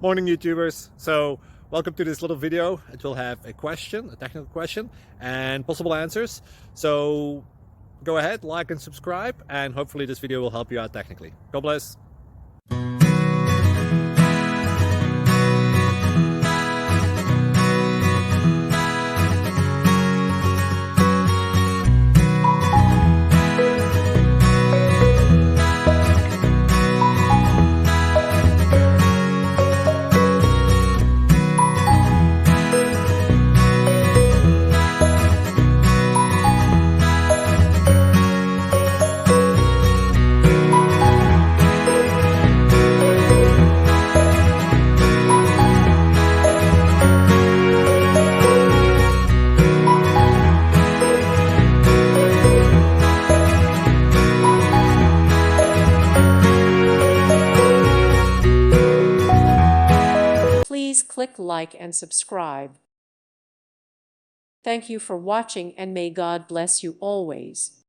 Morning YouTubers. So welcome to this little video. It will have a question, a technical question, and possible answers. So go ahead, like and subscribe, and hopefully this video will help you out technically. God bless. Please click like and subscribe. Thank you for watching, and may God bless you always.